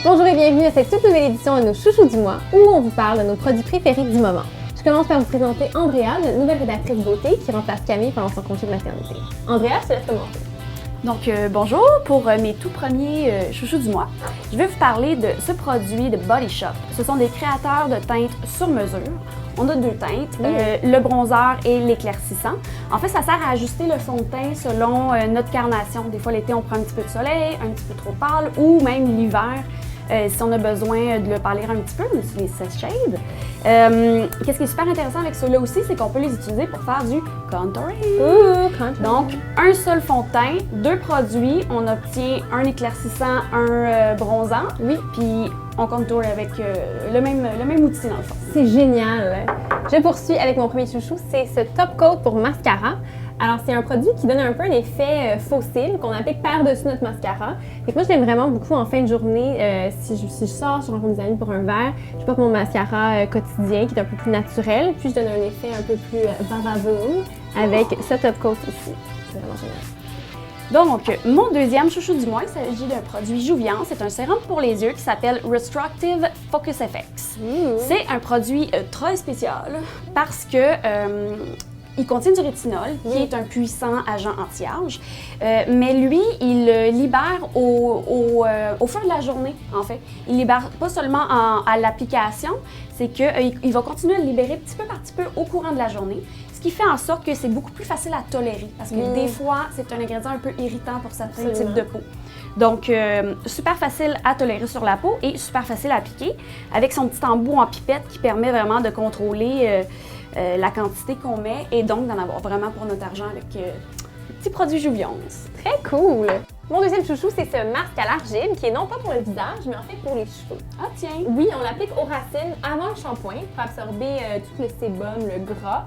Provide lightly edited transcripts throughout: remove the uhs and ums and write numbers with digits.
Bonjour et bienvenue à cette toute nouvelle édition de nos chouchous du mois où on vous parle de nos produits préférés du moment. Je commence par vous présenter Andrea, notre nouvelle rédactrice beauté qui remplace Camille pendant son congé de maternité. Andrea, je te laisse commencer. Donc, bonjour pour mes tout premiers chouchous du mois. Je vais vous parler de ce produit de Body Shop. Ce sont des créateurs de teintes sur mesure. On a deux teintes, le bronzer et l'éclaircissant. En fait, ça sert à ajuster le fond de teint selon notre carnation. Des fois, l'été, on prend un petit peu de soleil, un petit peu trop pâle, ou même l'hiver, si on a besoin de le pâlir un petit peu, on utilise ces shades. Qu'est-ce qui est super intéressant avec ceux-là aussi, c'est qu'on peut les utiliser pour faire du contouring. Donc, un seul fond de teint, deux produits, on obtient un éclaircissant, un bronzant. Oui. Puis on contour avec le même outil dans le fond. C'est génial! Je poursuis avec mon premier chouchou, c'est ce Top Coat pour mascara. Alors, c'est un produit qui donne un peu un effet faux cils qu'on applique par-dessus notre mascara. Et moi, je l'aime vraiment beaucoup en fin de journée. Si je sors, je rencontre des amis pour un verre, je porte mon mascara quotidien qui est un peu plus naturel. Puis, je donne un effet un peu plus bavavoum avec ce Top Coat ici. C'est vraiment génial. Donc, mon deuxième chouchou du mois, il s'agit d'un produit Jouviance. C'est un sérum pour les yeux qui s'appelle Restorative Focus FX. C'est un produit très spécial parce que il contient du rétinol, qui est un puissant agent anti-âge, mais lui, il libère au fur de la journée, en fait. Il libère pas seulement à l'application, c'est qu'il va continuer à le libérer petit peu au courant de la journée, ce qui fait en sorte que c'est beaucoup plus facile à tolérer, parce que des fois, c'est un ingrédient un peu irritant pour certains types de peau. Donc, super facile à tolérer sur la peau et super facile à appliquer, avec son petit embout en pipette qui permet vraiment de contrôler la quantité qu'on met et donc d'en avoir vraiment pour notre argent avec le petit produit Jouviance. Très cool! Mon deuxième chouchou, c'est ce masque à l'argile qui est non pas pour le visage, mais en fait pour les cheveux. Ah tiens! Oui, on l'applique aux racines avant le shampoing pour absorber tout le sébum, le gras.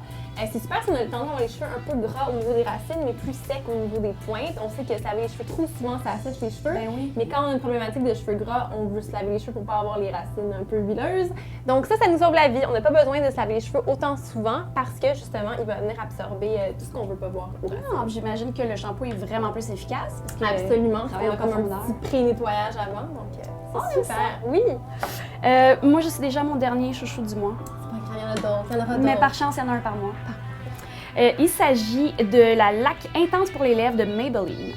C'est super si on a le tendance d'avoir les cheveux un peu gras au niveau des racines, mais plus secs au niveau des pointes. On sait que se laver les cheveux trop souvent, ça assèche les cheveux. Ben oui. Mais quand on a une problématique de cheveux gras, on veut se laver les cheveux pour pas avoir les racines un peu huileuses. Donc ça nous sauve la vie. On n'a pas besoin de se laver les cheveux autant souvent parce que justement, il va venir absorber tout ce qu'on veut pas voir aux racines. J'imagine que le shampoing est vraiment plus efficace. Parce que absolument. On a comme un petit pré-nettoyage avant, donc c'est super. Oui. Moi, je sais déjà mon dernier chouchou du mois. Il y en a d'autres. Mais par chance, il y en a un par mois. Il s'agit de la laque intense pour les lèvres de Maybelline.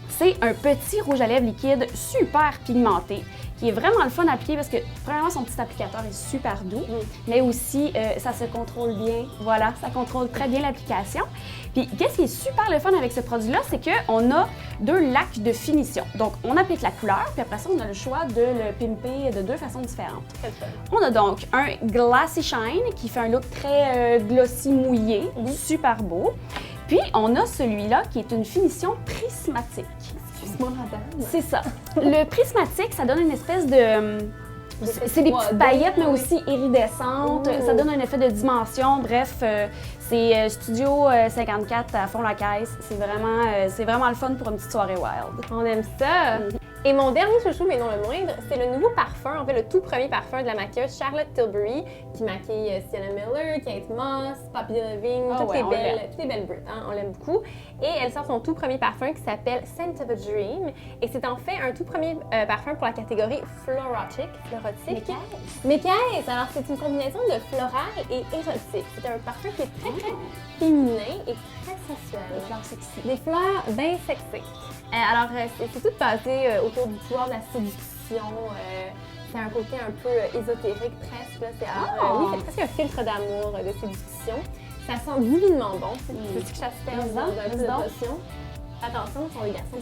C'est un petit rouge à lèvres liquide super pigmenté qui est vraiment le fun à appliquer parce que, premièrement, son petit applicateur est super doux, mais aussi, ça se contrôle bien. Voilà, ça contrôle très bien l'application. Puis, qu'est-ce qui est super le fun avec ce produit-là, c'est qu'on a deux lacs de finition. Donc, on applique la couleur, puis après ça, on a le choix de le pimper de deux façons différentes. On a donc un Glassy Shine qui fait un look très glossy mouillé, super beau. Puis, on a celui-là qui est une finition prismatique. Excuse-moi, madame. C'est ça. Le prismatique, ça donne une espèce de... C'est des petites paillettes, mais aussi iridescentes. Ça donne un effet de dimension. Bref, c'est Studio 54 à fond la caisse. C'est vraiment le fun pour une petite soirée wild. On aime ça! Et mon dernier chouchou, mais non le moindre, c'est le nouveau parfum, en fait le tout premier parfum de la maquilleuse Charlotte Tilbury, qui maquille Sienna Miller, Kate Moss, Poppy Delevingne, toutes les belles Brit, hein, on l'aime beaucoup. Et elle sort son tout premier parfum qui s'appelle Scent of a Dream, et c'est en fait un tout premier parfum pour la catégorie floratique. Mais qu'est-ce? Alors c'est une combinaison de floral et érotique. C'est un parfum qui est très féminin et très sensuel. Des fleurs sexy. Des fleurs bien sexy. Alors, c'est tout basé autour du pouvoir de la séduction. C'est un côté un peu ésotérique presque. Oui, c'est presque un filtre d'amour, de séduction. Ça sent divinement bon. Veux-tu que ça se serve dans un peu de potion? Attention, ce sont les garçons.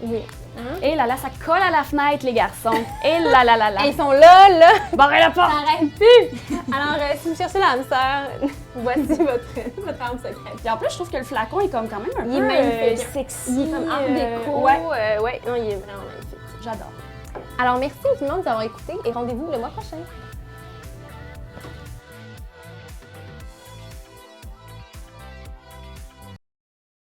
Oui. Hein? Et là, ça colle à la fenêtre, les garçons. Et là. Ils sont là! Barrez la porte! Ça n'arrête plus! Alors, si vous cherchez l'âme sœur, voici votre arme secrète. Et en plus, je trouve que le flacon est comme quand même un peu magnifique. Sexy. Il est comme art déco. Ouais. Non, il est vraiment magnifique. J'adore. Alors, merci infiniment de nous avoir écoutés et rendez-vous le mois prochain.